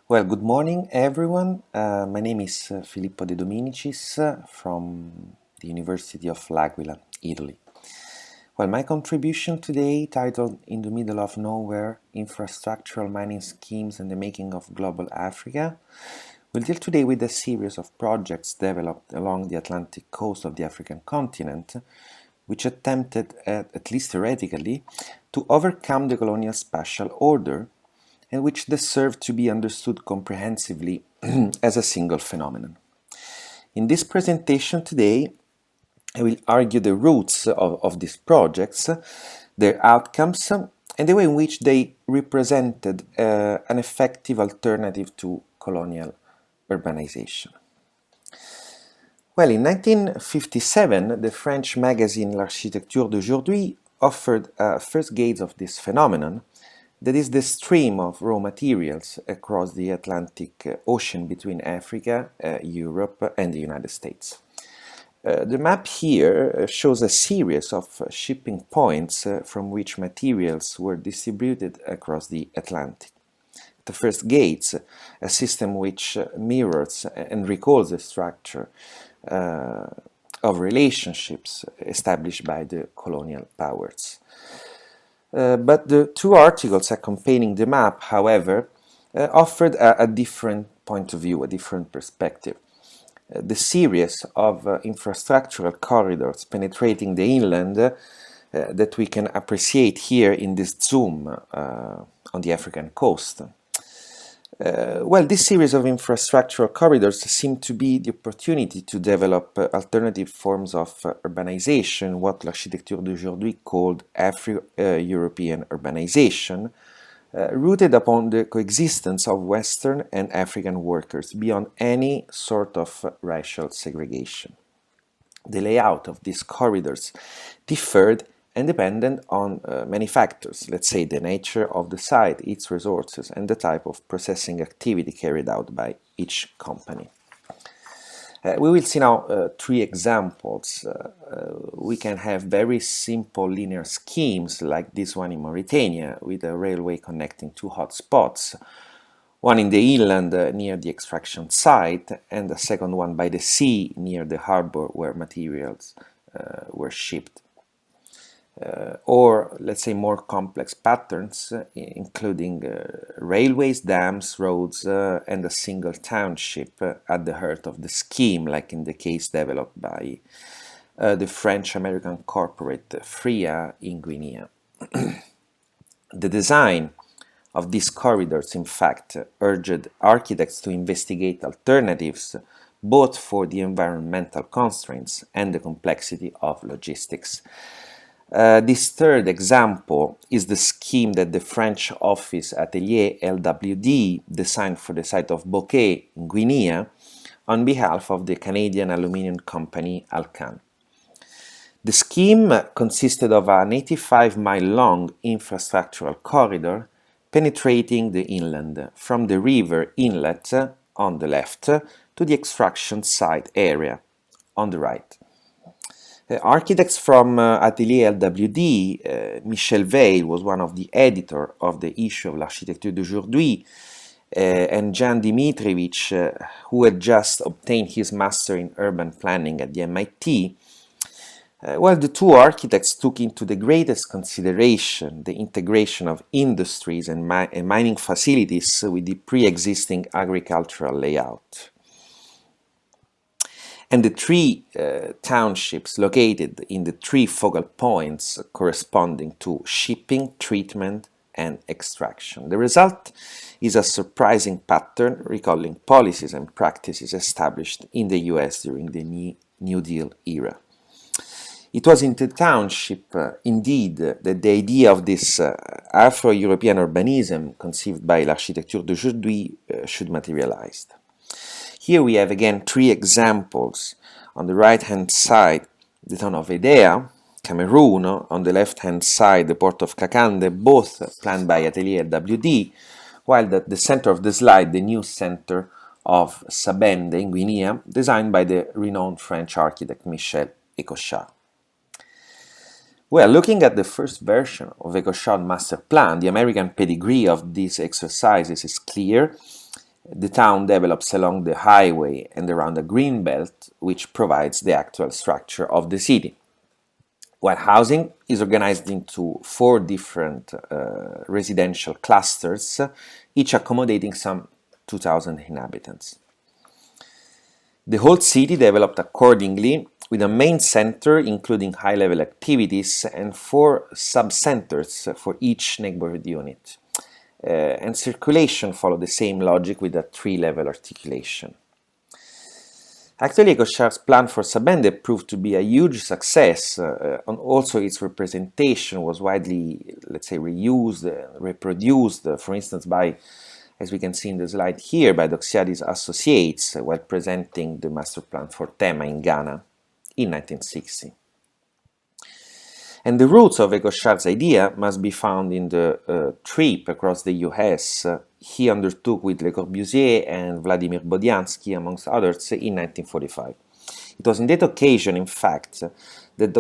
Well, good morning, everyone. My name is Filippo De Dominicis from the University of L'Aquila, Italy. Well, my contribution today, titled In the Middle of Nowhere, Infrastructural Mining Schemes and the Making of Global Africa, will deal today with a series of projects developed along the Atlantic coast of the African continent, which attempted, at least theoretically, to overcome the colonial spatial order and which deserve to be understood comprehensively as a single phenomenon. In this presentation today, I will argue the roots of these projects, their outcomes, and the way in which they represented an effective alternative to colonial urbanization. Well, in 1957, the French magazine L'Architecture d'aujourd'hui offered a first gaze of this phenomenon, that is the stream of raw materials across the Atlantic Ocean between Africa, Europe, and the United States. The map here shows a series of shipping points from which materials were distributed across the Atlantic. The first gates, a system which mirrors and recalls the structure of relationships established by the colonial powers. But the two articles accompanying the map, however, offered a different point of view, a different perspective. The series of infrastructural corridors penetrating the inland that we can appreciate here in this zoom on the African coast. Well, this series of infrastructural corridors seem to be the opportunity to develop alternative forms of urbanization, what L'Architecture d'aujourd'hui called Afro-European urbanization, rooted upon the coexistence of Western and African workers beyond any sort of racial segregation. The layout of these corridors differed and dependent on many factors, let's say the nature of the site, its resources, and the type of processing activity carried out by each company. We will see now three examples. We can have very simple linear schemes like this one in Mauritania with a railway connecting two hotspots, one in the inland near the extraction site and the second one by the sea near the harbor where materials were shipped. Or let's say more complex patterns, including railways, dams, roads, and a single township at the heart of the scheme, like in the case developed by the French-American corporate FRIA in Guinea. The design of these corridors, in fact, urged architects to investigate alternatives both for the environmental constraints and the complexity of logistics. This third example is the scheme that the French office Atelier LWD designed for the site of Bokeh in Guinea on behalf of the Canadian aluminium company Alcan. The scheme consisted of an 85-mile-long infrastructural corridor penetrating the inland from the river inlet on the left to the extraction site area on the right. Architects from Atelier LWD, Michel Veil was one of the editors of the issue of L'Architecture d'aujourd'hui, and Jan Dimitrievich, who had just obtained his master in urban planning at the MIT. Well, the two architects took into the greatest consideration the integration of industries and mining facilities with the pre-existing agricultural layout. And the three townships located in the three focal points corresponding to shipping, treatment, and extraction. The result is a surprising pattern recalling policies and practices established in the US during the New Deal era. It was in the township, indeed, that the idea of this Afro-European urbanism conceived by L'Architecture d'aujourd'hui should materialize. Here we have again three examples. On the right-hand side, the town of Edea, Cameroon. On the left-hand side, the port of Kakande, both planned by Atelier WD, while at the center of the slide, the new center of Sabende in Guinea, designed by the renowned French architect Michel Ecochard. Well, looking at the first version of Ecochard's master plan, the American pedigree of these exercises is clear. The town develops along the highway and around a green belt, which provides the actual structure of the city. While housing is organized into 4 different residential clusters, each accommodating some 2,000 inhabitants. The whole city developed accordingly, with a main center including high-level activities and 4 sub-centers for each neighborhood unit. And circulation followed the same logic with a 3-level articulation. Actually, Ecochard's plan for Sabende proved to be a huge success, and also its representation was widely, let's say, reused, reproduced, for instance, by, as we can see in the slide here, by Doxiadi's associates while presenting the master plan for Tema in Ghana in 1960. And the roots of Ecochard's idea must be found in the trip across the US he undertook with Le Corbusier and Vladimir Bodiansky, amongst others, in 1945. It was on that occasion, in fact, that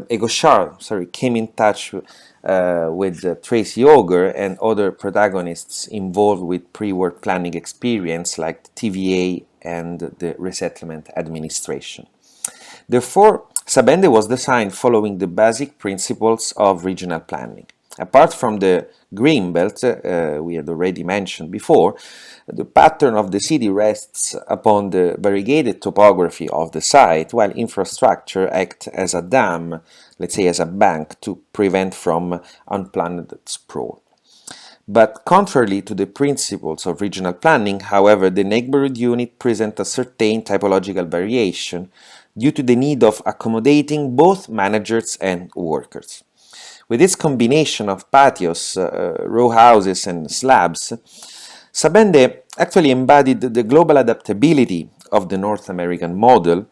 Ecochard came in touch with Tracy Auger and other protagonists involved with pre-war planning experience like the TVA and the Resettlement Administration. Therefore, Sabende was designed following the basic principles of regional planning. Apart from the green belt we had already mentioned before, the pattern of the city rests upon the variegated topography of the site, while infrastructure acts as a dam, let's say as a bank, to prevent from unplanned sprawl. But contrary to the principles of regional planning, however, the neighborhood unit present a certain typological variation due to the need of accommodating both managers and workers. With its combination of patios, row houses, and slabs, Sabende actually embodied the global adaptability of the North American model,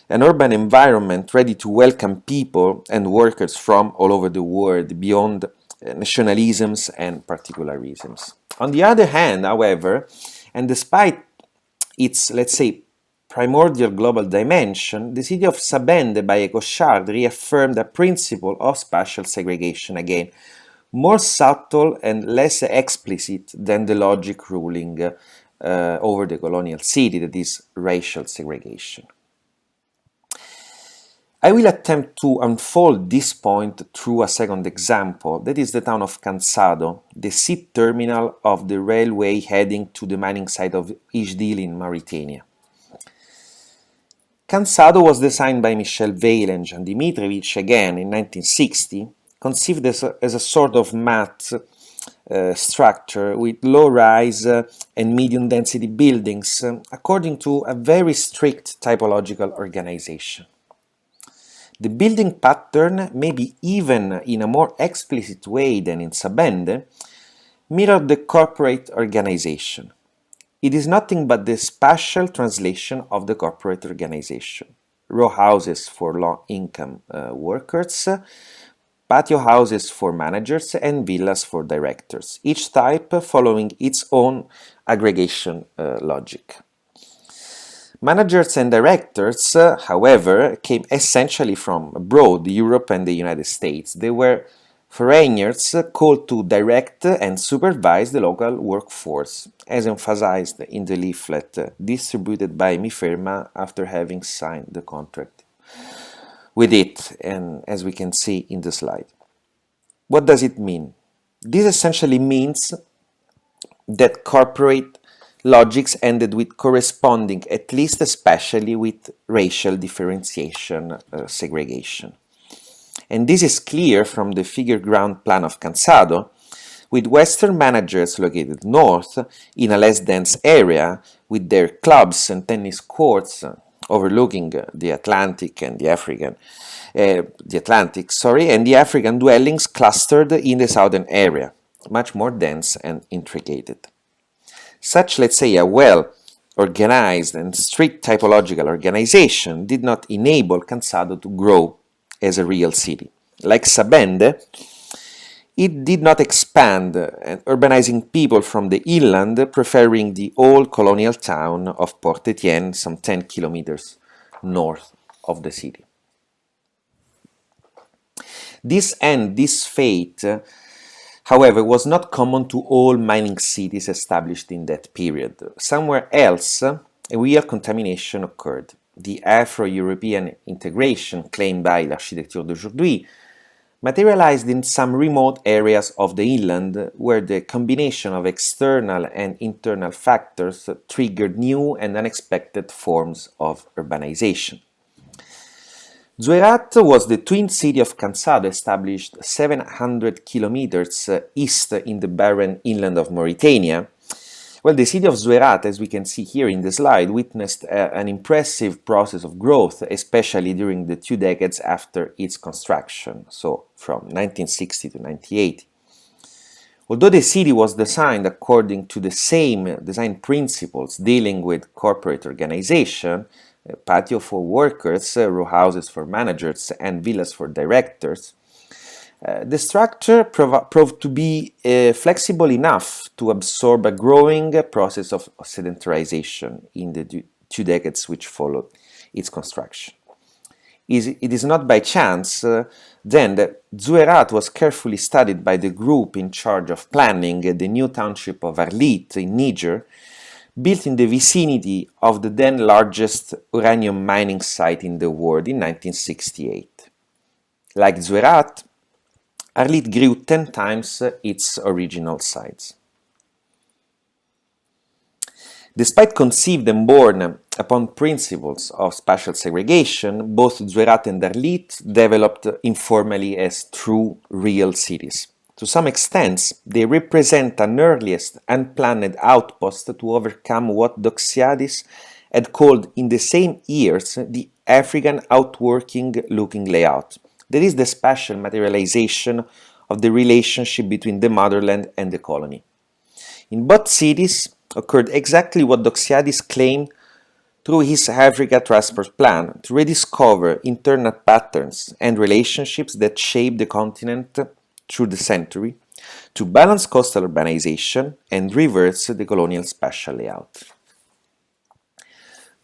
an urban environment ready to welcome people and workers from all over the world beyond nationalisms and particularisms. On the other hand, however, and despite its, let's say, primordial global dimension, the city of Sabende by Ecochard reaffirmed a principle of spatial segregation, again, more subtle and less explicit than the logic ruling over the colonial city, that is, racial segregation. I will attempt to unfold this point through a second example, that is the town of Cansado, the sea terminal of the railway heading to the mining site of Ijdil in Mauritania. Cansado was designed by Michel Weil and Jean Dimitrievich again in 1960, conceived as a sort of matte structure with low-rise and medium-density buildings according to a very strict typological organization. The building pattern, maybe even in a more explicit way than in Sabende, mirrored the corporate organization. It is nothing but the spatial translation of the corporate organization. Row houses for low-income workers, patio houses for managers, and villas for directors, each type following its own aggregation logic. Managers and directors, however, came essentially from abroad, Europe and the United States. They were foreigners called to direct and supervise the local workforce, as emphasized in the leaflet distributed by Mifirma after having signed the contract with it, and as we can see in the slide. What does it mean? This essentially means that corporate logics ended with corresponding, at least especially with racial differentiation, segregation. And this is clear from the figure ground plan of Cansado, with Western managers located north in a less dense area with their clubs and tennis courts overlooking the Atlantic and the African dwellings clustered in the southern area, much more dense and intricated. Such, let's say, a well-organized and strict typological organization did not enable Cansado to grow as a real city. Like Sabende, it did not expand, urbanizing people from the inland, preferring the old colonial town of Port Etienne, some 10 kilometers north of the city. This fate, However, it was not common to all mining cities established in that period. Somewhere else, a real contamination occurred. The Afro-European integration claimed by l'architecture d'aujourd'hui materialized in some remote areas of the inland where the combination of external and internal factors triggered new and unexpected forms of urbanization. Zuerat was the twin city of Cansado, established 700 kilometers east in the barren inland of Mauritania. Well, the city of Zuerat, as we can see here in the slide, witnessed an impressive process of growth, especially during the 2 decades after its construction, so from 1960 to 1980. Although the city was designed according to the same design principles dealing with corporate organization, patio for workers, row houses for managers, and villas for directors, the structure proved to be flexible enough to absorb a growing process of sedentarization in the 2 decades which followed its construction. It is not by chance, then, that Zuerat was carefully studied by the group in charge of planning the new township of Arlit in Niger, built in the vicinity of the then largest uranium mining site in the world in 1968. Like Zuerat, Arlit grew 10 times its original size. Despite conceived and born upon principles of spatial segregation, both Zuerat and Arlit developed informally as true, real cities. To some extent, they represent an earliest unplanned outpost to overcome what Doxiadis had called in the same years the African outworking-looking layout. That is the spatial materialization of the relationship between the motherland and the colony. In both cities occurred exactly what Doxiadis claimed through his Africa Transport Plan, to rediscover internal patterns and relationships that shaped the continent through the century, to balance coastal urbanization and reverse the colonial spatial layout.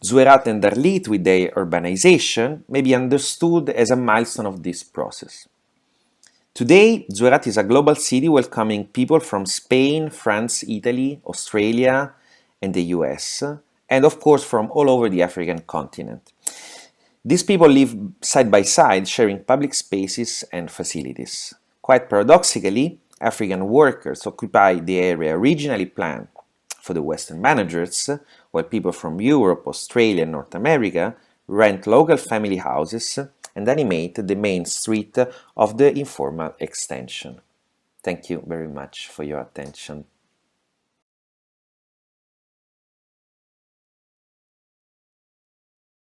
Zuerat and Arlit, with their urbanization, may be understood as a milestone of this process. Today, Zuerat is a global city welcoming people from Spain, France, Italy, Australia, and the US, and of course from all over the African continent. These people live side by side, sharing public spaces and facilities. Quite paradoxically, African workers occupy the area originally planned for the Western managers, while people from Europe, Australia, and North America rent local family houses and animate the main street of the informal extension. Thank you very much for your attention.